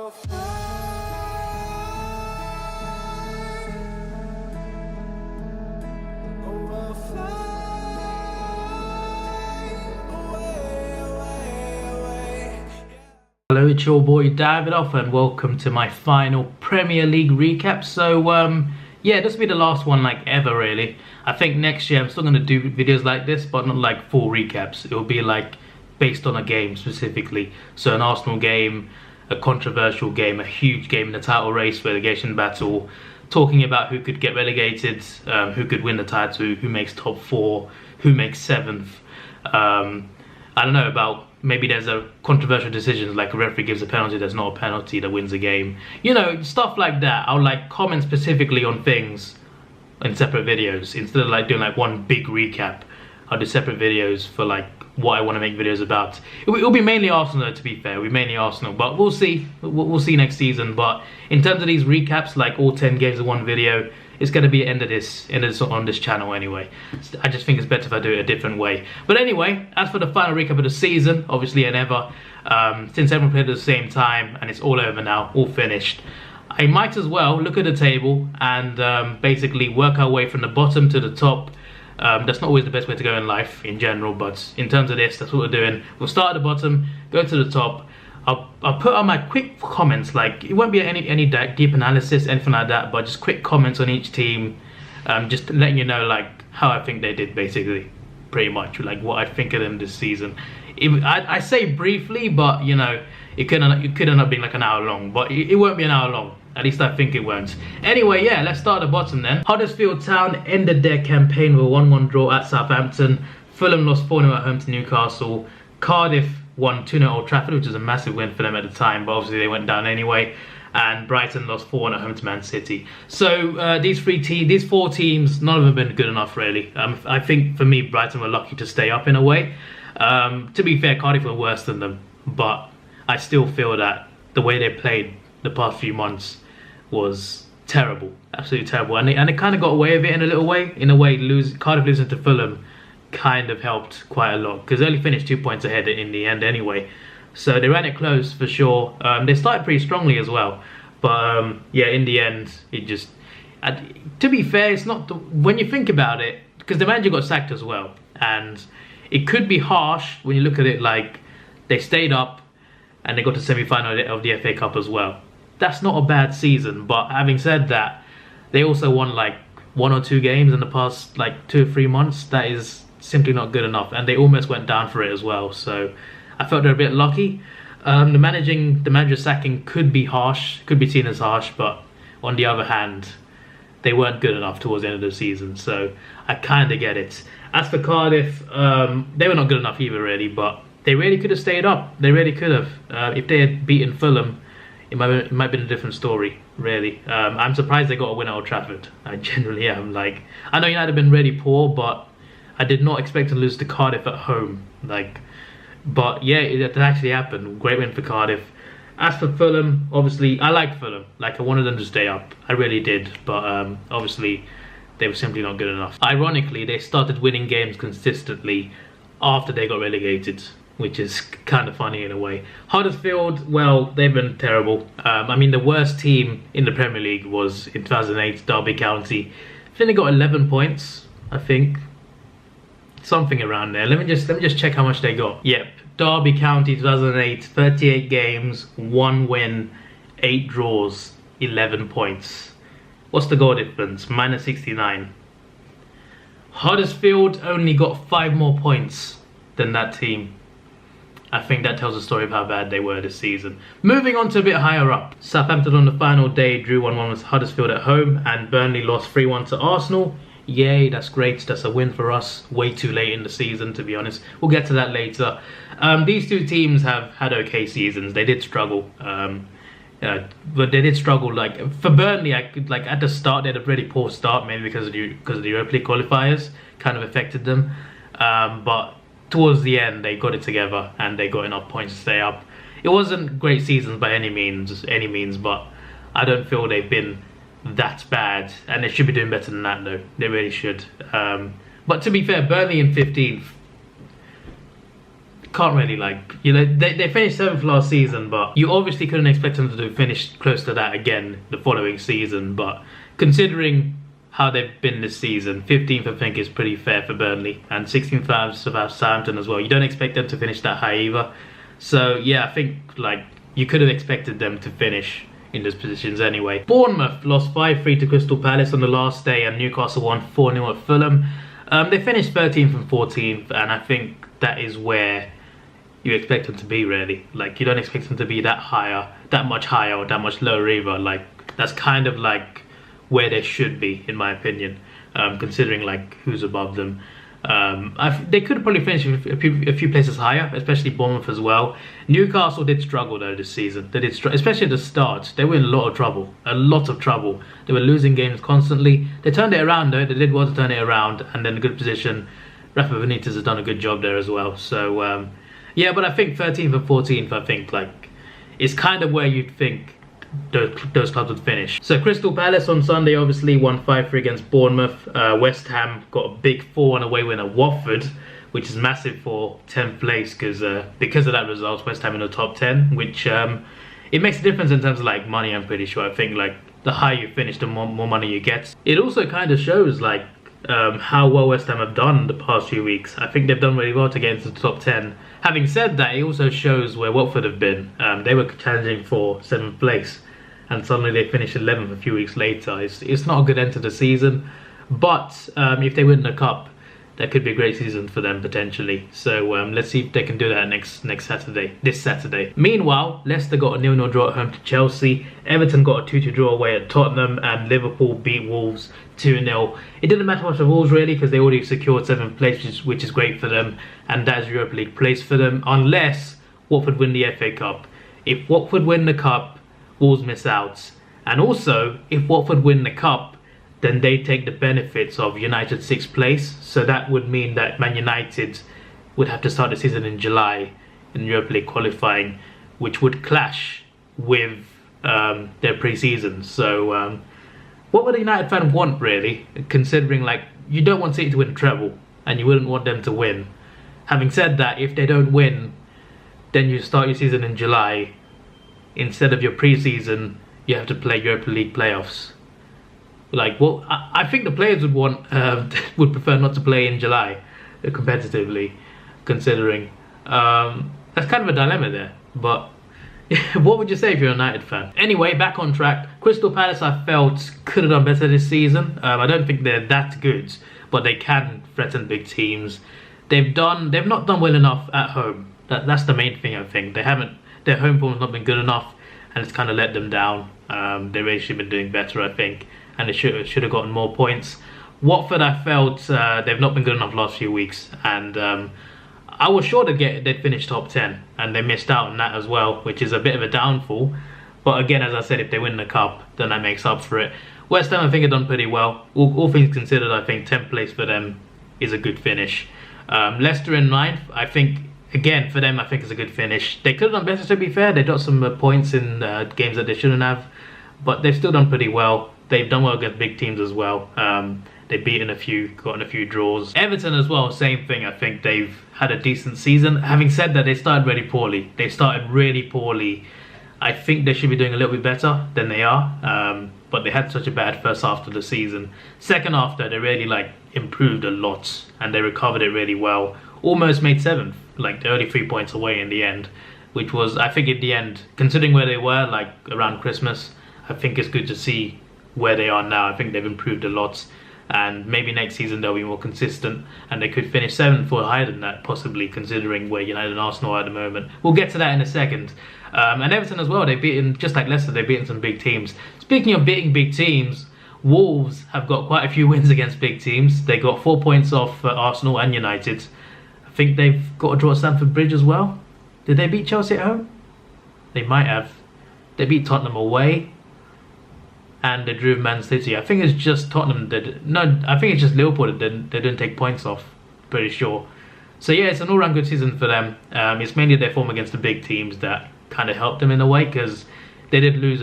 will fly. I will fly away, away, away. Hello, it's your boy Davidoff and welcome to my final Premier League recap. So yeah, this will be the last one like ever really. I think next year I'm still going to do videos like this, but not like full recaps. It will be like based on a game specifically. So an Arsenal game, a controversial game, a huge game in the title race, relegation battle, talking about who could get relegated, who could win the title, who makes top 4, who makes 7th. I don't know, about maybe there's a controversial decision, like a referee gives a penalty, there's not a penalty that wins a game. You know, stuff like that. I'll like comment specifically on things in separate videos instead of like doing like one big recap. I'll do separate videos for like what I want to make videos about. It'll be mainly Arsenal, to be fair. It'll be mainly Arsenal, but we'll see. We'll see next season. But in terms of these recaps, like all 10 games in one video, it's going to be end of this on this channel anyway. I just think it's better if I do it a different way. But anyway, as for the final recap of the season, obviously and ever, since everyone played at the same time and it's all over now, all finished, I might as well look at the table and basically work our way from the bottom to the top. That's not always the best way to go in life in general, but in terms of this, that's what we're doing. We'll start at the bottom, go to the top. I'll put on my quick comments, like it won't be any deep analysis, anything like that, but just quick comments on each team, just letting you know like how I think they did, basically, pretty much, like what I think of them this season. I say briefly, but you know, it could end up being like an hour long, but it won't be an hour long. At least I think it won't. Anyway, yeah, let's start at the bottom then. Huddersfield Town ended their campaign with a 1-1 draw at Southampton. Fulham lost 4-0 at home to Newcastle. Cardiff won 2-0 at Old Trafford, which was a massive win for them at the time, but obviously they went down anyway. And Brighton lost 4-1 at home to Man City. So these four teams, none of them have been good enough really. I think for me, Brighton were lucky to stay up in a way. To be fair, Cardiff were worse than them, but I still feel that the way they played the past few months was terrible, absolutely terrible, and they kind of got away with it in a little way. In a way, Cardiff losing to Fulham kind of helped quite a lot because they only finished 2 points ahead in the end anyway. So they ran it close for sure. They started pretty strongly as well, but yeah, in the end, it just. To be fair, it's not when you think about it, because the manager got sacked as well, and it could be harsh when you look at it like they stayed up and they got to semi-final of the FA Cup as well. That's not a bad season, but having said that, they also won like 1 or 2 games in the past like 2 or 3 months. That is simply not good enough, and they almost went down for it as well. So I felt they're a bit lucky. The manager sacking could be harsh, could be seen as harsh, but on the other hand, they weren't good enough towards the end of the season. So I kind of get it. As for Cardiff, they were not good enough either really, but they really could have stayed up. They really could have. If they had beaten Fulham, it might have been a different story, really. I'm surprised they got a win at Old Trafford. I genuinely am. Like, I know United have been really poor, but I did not expect to lose to Cardiff at home. Like, but yeah, it actually happened. Great win for Cardiff. As for Fulham, obviously, I liked Fulham. Like, I wanted them to stay up. I really did. But obviously, they were simply not good enough. Ironically, they started winning games consistently after they got relegated, which is kind of funny in a way. Huddersfield, well, they've been terrible. I mean, the worst team in the Premier League was in 2008, Derby County. I think they got 11 points, I think. Something around there. Let me just check how much they got. Yep, Derby County 2008, 38 games, 1 win, 8 draws, 11 points. What's the goal difference? -69. Huddersfield only got 5 more points than that team. I think that tells a story of how bad they were this season. Moving on to a bit higher up. Southampton on the final day drew 1-1 with Huddersfield at home, and Burnley lost 3-1 to Arsenal. Yay, that's great. That's a win for us. Way too late in the season, to be honest. We'll get to that later. These two teams have had okay seasons. They did struggle. But they did struggle. Like for Burnley, at the start they had a really poor start, maybe because of the Europa League qualifiers kind of affected them. But towards the end, they got it together and they got enough points to stay up. It wasn't great seasons by any means, but I don't feel they've been that bad, and they should be doing better than that though. They really should. But to be fair, Burnley in 15th can't really they finished 7th last season, but you obviously couldn't expect them to finish close to that again the following season. But considering how they've been this season, 15th I think is pretty fair for Burnley, and 16th for Southampton as well. You don't expect them to finish that high either. So yeah, I think you could have expected them to finish in those positions anyway. Bournemouth lost 5-3 to Crystal Palace on the last day, and Newcastle won 4-0 at Fulham. They finished 13th and 14th, and I think that is where you expect them to be, really. You don't expect them to be that much higher or that much lower either. That's kind of where they should be, in my opinion, considering who's above them. They could have probably finished a few places higher, especially Bournemouth as well. Newcastle did struggle though this season. They did especially at the start. They were in a lot of trouble. They were losing games constantly. They turned it around though. They did well to turn it around, and then a good position. Rafa Benitez has done a good job there as well. So yeah, but I think 13th and 14th, I think is kind of where you'd think those clubs would finish. So Crystal Palace on Sunday obviously won 5-3 against Bournemouth. West Ham got a big 4-1 away win at Watford, which is massive for 10th place because of that result, West Ham in the top 10, which it makes a difference in terms of money. I'm pretty sure. I think the higher you finish, the more money you get. It also kind of shows how well West Ham have done the past few weeks. I think they've done really well to get into the top 10. Having said that, it also shows where Watford have been. They were challenging for 7th place, and suddenly they finished 11th a few weeks later. It's not a good end to the season, but if they win the cup, that could be a great season for them potentially. So let's see if they can do that this Saturday. Meanwhile, Leicester got a 0-0 draw at home to Chelsea. Everton got a 2-2 draw away at Tottenham, and Liverpool beat Wolves 2-0. It didn't matter much for Wolves really, because they already secured 7th place, which is great for them, and that is Europa League place for them, unless Watford win the FA Cup. If Watford win the cup, Wolves miss out. And also, if Watford win the cup, then they take the benefits of United's 6th place. So that would mean that Man United would have to start the season in July in Europa League qualifying, which would clash with their pre-season. So what would a United fan want, really, considering you don't want City to win a treble and you wouldn't want them to win. Having said that, if they don't win, then you start your season in July. Instead of your pre-season, you have to play Europa League playoffs. I think the players would prefer not to play in July competitively, considering that's kind of a dilemma there. But what would you say if you're a United fan? Anyway, back on track. Crystal Palace, I felt, could have done better this season. I don't think they're that good, but they can threaten big teams. They've not done well enough at home. That's the main thing, I think. Their home form has not been good enough, and it's kind of let them down. They really should have been doing better, I think, and they should have gotten more points. Watford, I felt they've not been good enough last few weeks, and I was sure they'd finish top 10, and they missed out on that as well, which is a bit of a downfall. But again, as I said, if they win the cup, then that makes up for it. West Ham, I think, have done pretty well. All things considered, I think 10th place for them is a good finish. Leicester in 9th, I think, again, for them, I think it's a good finish. They could have done better, to be fair. They got some points in games that they shouldn't have, but they've still done pretty well. They've done well against big teams as well. They've gotten a few draws. Everton as well, same thing. I think they've had a decent season. Having said that, they started really poorly. I think they should be doing a little bit better than they are. But they had such a bad first half of the season. Second half, though, they really improved a lot, and they recovered it really well. Almost made 7th, they're only 3 points away in the end, which was, I think, in the end, considering where they were around Christmas, I think it's good to see where they are now. I think they've improved a lot, and maybe next season they'll be more consistent, and they could finish 7th or higher than that, possibly, considering where United and Arsenal are at the moment. We'll get to that in a second. And Everton as well, they've beaten, just like Leicester, they've beaten some big teams. Speaking of beating big teams, Wolves have got quite a few wins against big teams. They got 4 points off Arsenal and United. I think they've got a draw at Stamford Bridge as well. Did they beat Chelsea at home? They might have. They beat Tottenham away, and they drew Man City. I think it's just Tottenham I think it's just Liverpool that they didn't take points off. Pretty sure. So yeah, it's an all-round good season for them. It's mainly their form against the big teams that kind of helped them in a way, because they did lose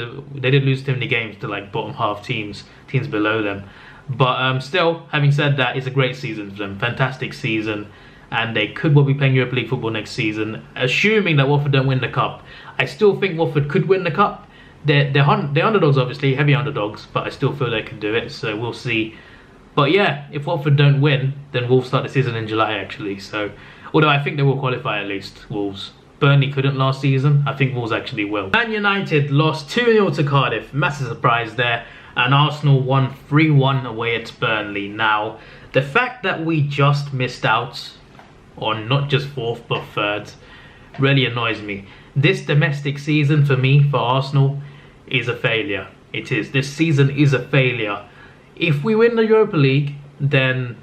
too many games to bottom half teams below them. But still, having said that, it's a great season for them. Fantastic season. and they could well be playing Europa League football next season, assuming that Watford don't win the cup. I still think Watford could win the cup. They're underdogs, obviously, heavy underdogs, but I still feel they can do it, so we'll see. But yeah, if Watford don't win, then Wolves start the season in July, actually. So, although I think they will qualify at least, Wolves. Burnley couldn't last season. I think Wolves actually will. Man United lost 2-0 to Cardiff. Massive surprise there. And Arsenal won 3-1 away at Burnley. Now, the fact that we just missed out on not just 4th but 3rd really annoys me. This domestic season for me, for Arsenal, is a failure. It is. This season is a failure. If we win the Europa League, then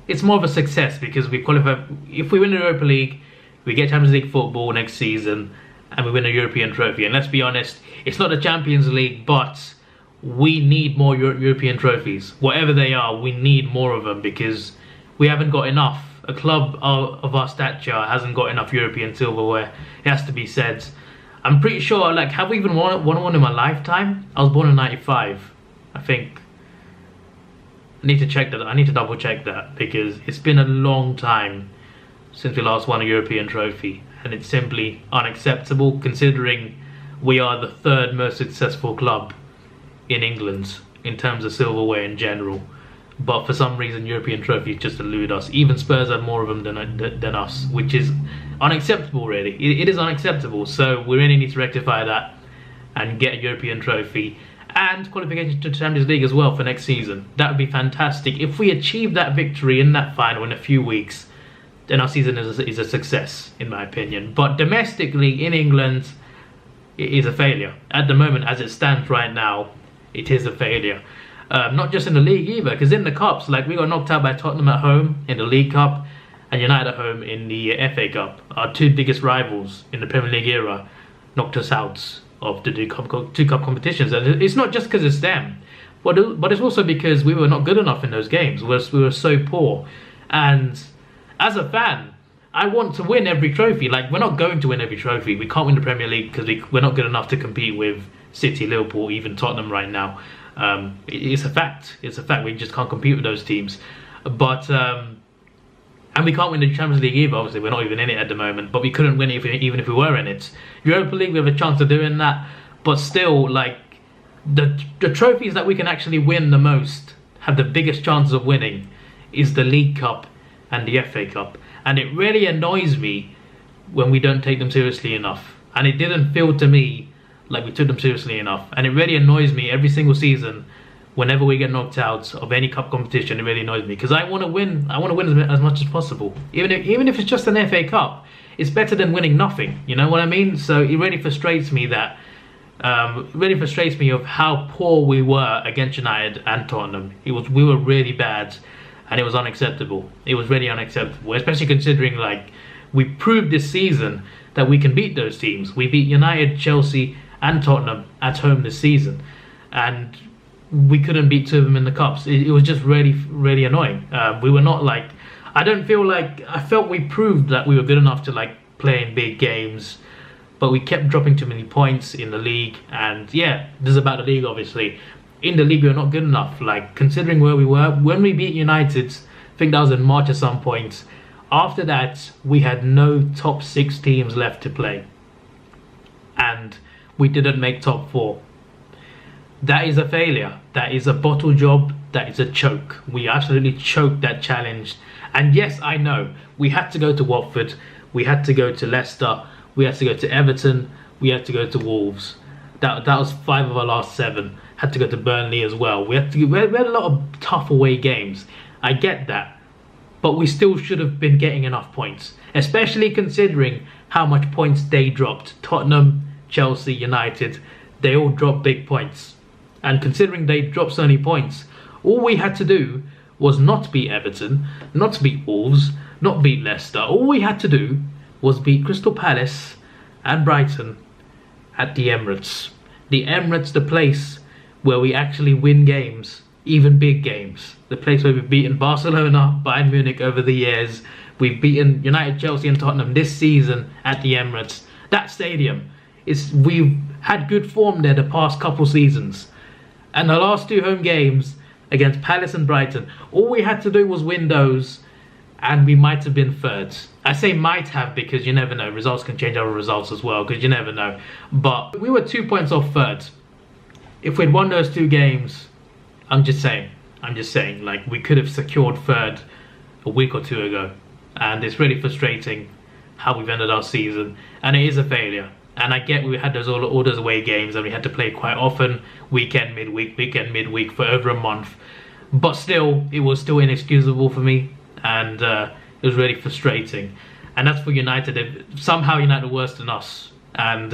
it's more of a success because we qualify. If we win the Europa League, we get Champions League football next season and we win a European trophy. And let's be honest, it's not the Champions League, but we need more European trophies. Whatever they are, we need more of them because we haven't got enough. A club of our stature hasn't got enough European silverware. It has to be said. I'm pretty sure, like, have we even won one in my lifetime? I was born in 95, I think. I need to check that. I need to double check that because it's been a long time since we last won a European trophy, and it's simply unacceptable considering we are the 3rd most successful club in England in terms of silverware in general. But for some reason, European trophies just elude us. Even Spurs have more of them than us, which is unacceptable, really. It is unacceptable. So we really need to rectify that and get a European trophy and qualification to the Champions League as well for next season. That would be fantastic. If we achieve that victory in that final in a few weeks, then our season is a success, in my opinion. But domestically in England, it is a failure. At the moment, as it stands right now, it is a failure. Not just in the league either, because in the cups, like, we got knocked out by Tottenham at home in the League Cup and United at home in the FA Cup. Our 2 biggest rivals in the Premier League era knocked us out of the two cup competitions. And it's not just because it's them, but it's also because we were not good enough in those games. We were so poor. And as a fan, I want to win every trophy. Like, we're not going to win every trophy. We can't win the Premier League because we're not good enough to compete with City, Liverpool, even Tottenham right now. It's a fact. It's a fact. We just can't compete with those teams. But and we can't win the Champions League either. Obviously, we're not even in it at the moment. But we couldn't win it even if we were in it. Europa League, we have a chance of doing that. But still, like, the trophies that we can actually win the most, have the biggest chances of winning, is the League Cup and the FA Cup. And it really annoys me when we don't take them seriously enough. And it didn't feel to me like we took them seriously enough. And it really annoys me every single season whenever we get knocked out of any cup competition. It really annoys me because I want to win. I want to win as much as possible. Even if it's just an FA Cup, it's better than winning nothing. You know what I mean? So it really frustrates me that of how poor we were against United and Tottenham. We were really bad, and it was unacceptable. It was really unacceptable, especially considering, like, we proved this season that we can beat those teams. We beat United, Chelsea and Tottenham at home this season, and we couldn't beat 2 of them in the cups. It was just really, really annoying. We were not, like, I felt we proved that we were good enough to, like, play in big games, but we kept dropping too many points in the league. And yeah, this is about the league, obviously. In the league, we were not good enough. Like, considering where we were when we beat United, I think that was in March at some point. After that, we had no top 6 teams left to play, and we didn't make top 4. That is a failure. That is a bottle job. That is a choke. We absolutely choked that challenge. And yes, I know, we had to go to Watford, we had to go to Leicester, we had to go to Everton, we had to go to Wolves. That was 5 of our last 7. Had to go to Burnley as well. We had a lot of tough away games. I get that. But we still should have been getting enough points, especially considering how much points they dropped. Tottenham, Chelsea, United, they all dropped big points. And considering they dropped so many points, all we had to do was not beat Everton, not beat Wolves, not beat Leicester. All we had to do was beat Crystal Palace and Brighton at the Emirates. The Emirates, the place where we actually win games, even big games. The place where we've beaten Barcelona, Bayern Munich over the years. We've beaten United, Chelsea and Tottenham this season at the Emirates. That stadium, we've had good form there the past couple seasons. And the last 2 home games against Palace and Brighton, all we had to do was win those, and we might have been third. I say might have because you never know. Results can change other results as well, because you never know. But we were 2 points off third. If we'd won those 2 games, I'm just saying, like, we could have secured third a week or 2 ago. And it's really frustrating how we've ended our season. And it is a failure. And I get we had all those away games and we had to play quite often, weekend, midweek for over a month. But still, it was still inexcusable for me. And it was really frustrating. And that's for United. Somehow United are worse than us. And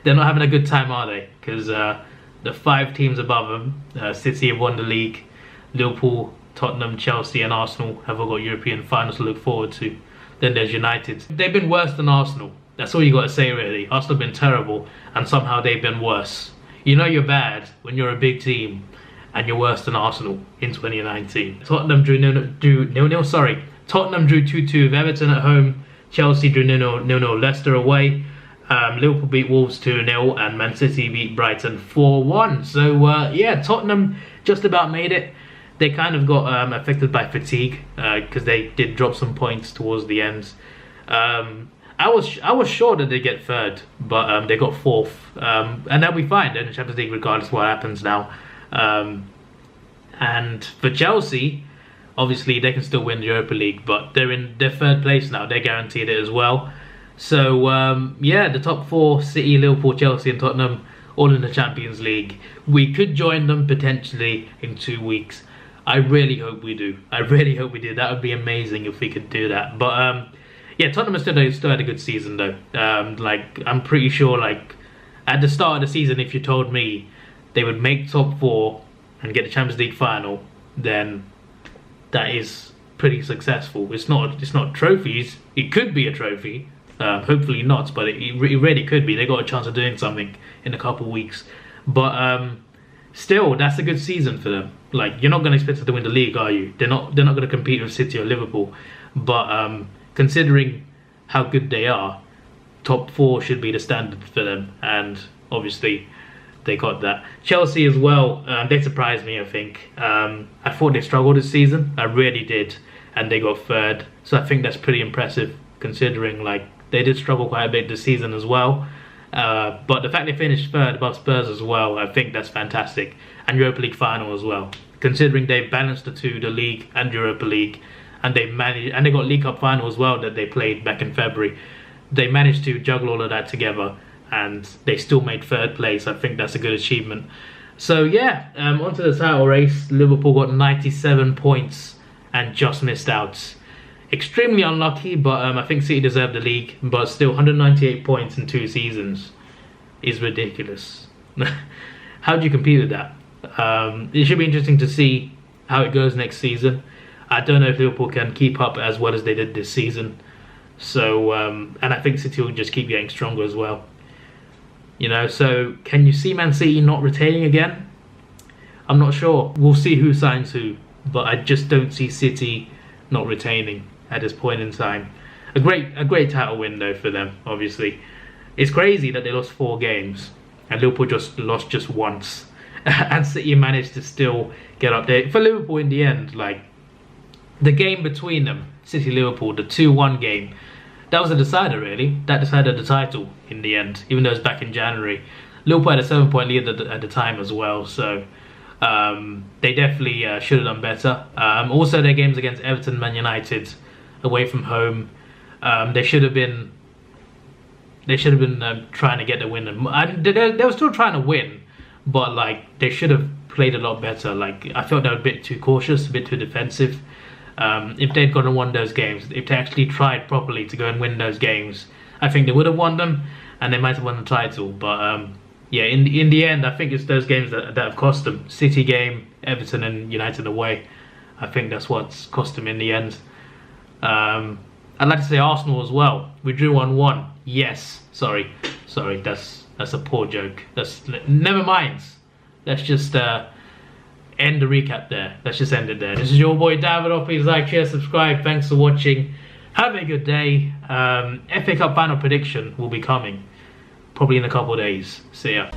they're not having a good time, are they? Because the 5 teams above them, City have won the league. Liverpool, Tottenham, Chelsea and Arsenal have all got European finals to look forward to. Then there's United. They've been worse than Arsenal. That's all you got to say, really. Arsenal have been terrible, and somehow they've been worse. You know you're bad when you're a big team, and you're worse than Arsenal in 2019. Tottenham drew 0-0. Tottenham drew 2-2 with Everton at home. Chelsea drew 0-0 Leicester away. Liverpool beat Wolves 2-0, and Man City beat Brighton 4-1. So yeah, Tottenham just about made it. They kind of got affected by fatigue because they did drop some points towards the end. I was sure that they'd get third, but they got fourth, and they'll be fine in the Champions League regardless of what happens now. And for Chelsea, obviously they can still win the Europa League, but they're in their third place now. They're guaranteed it as well. So yeah, the top 4, City, Liverpool, Chelsea and Tottenham, all in the Champions League. We could join them potentially in 2 weeks. I really hope we do. I really hope we do. That would be amazing if we could do that. But yeah, Tottenham still had a good season though. Like, I'm pretty sure, like, at the start of the season, if you told me they would make top 4 and get the Champions League final, then that is pretty successful. It's not trophies. It could be a trophy. Hopefully not, but it really could be. They got a chance of doing something in a couple of weeks. But still, that's a good season for them. Like, you're not going to expect them to win the league, are you? They're not going to compete with City or Liverpool. But considering how good they are, top 4 should be the standard for them. And obviously, they got that. Chelsea as well, they surprised me, I think. I thought they struggled this season. I really did. And they got third. So I think that's pretty impressive, considering, like, they did struggle quite a bit this season as well. But the fact they finished third above Spurs as well, I think that's fantastic. And Europa League final as well. Considering they've balanced the two, the league and Europa League, and they got League Cup final as well that they played back in February. They managed to juggle all of that together, and they still made third place. I think that's a good achievement. So yeah, onto the title race. Liverpool got 97 points and just missed out. Extremely unlucky, but I think City deserved the league. But still, 198 points in 2 seasons is ridiculous. How do you compete with that? It should be interesting to see how it goes next season. I don't know if Liverpool can keep up as well as they did this season. So, and I think City will just keep getting stronger as well. You know, so can you see Man City not retaining again? I'm not sure. We'll see who signs who, but I just don't see City not retaining at this point in time. A great title win though for them, obviously. It's crazy that they lost 4 games and Liverpool just lost just once. And City managed to still get up there. For Liverpool in the end, like, the game between them, City-Liverpool, the 2-1 game, that was a decider really. That decided the title in the end, even though it was back in January. Liverpool had a 7-point lead at the time as well, so they definitely should have done better. Also, their games against Everton, Man United, away from home, they should have been trying to get the win. And they were still trying to win, but like they should have played a lot better. Like, I felt they were a bit too cautious, a bit too defensive. If they'd gone and won those games, if they actually tried properly to go and win those games, I think they would have won them, and they might have won the title. But yeah, in the end, I think it's those games that have cost them. City game, Everton and United away. I think that's what's cost them in the end. I'd like to say Arsenal as well. We drew 1-1. Yes, sorry, that's a poor joke. Never mind. Let's just end the recap there. Let's just end it there. This is your boy Davidoff. Please like, share, subscribe. Thanks for watching. Have a good day. FA Cup final prediction will be coming probably in a couple of days. See ya.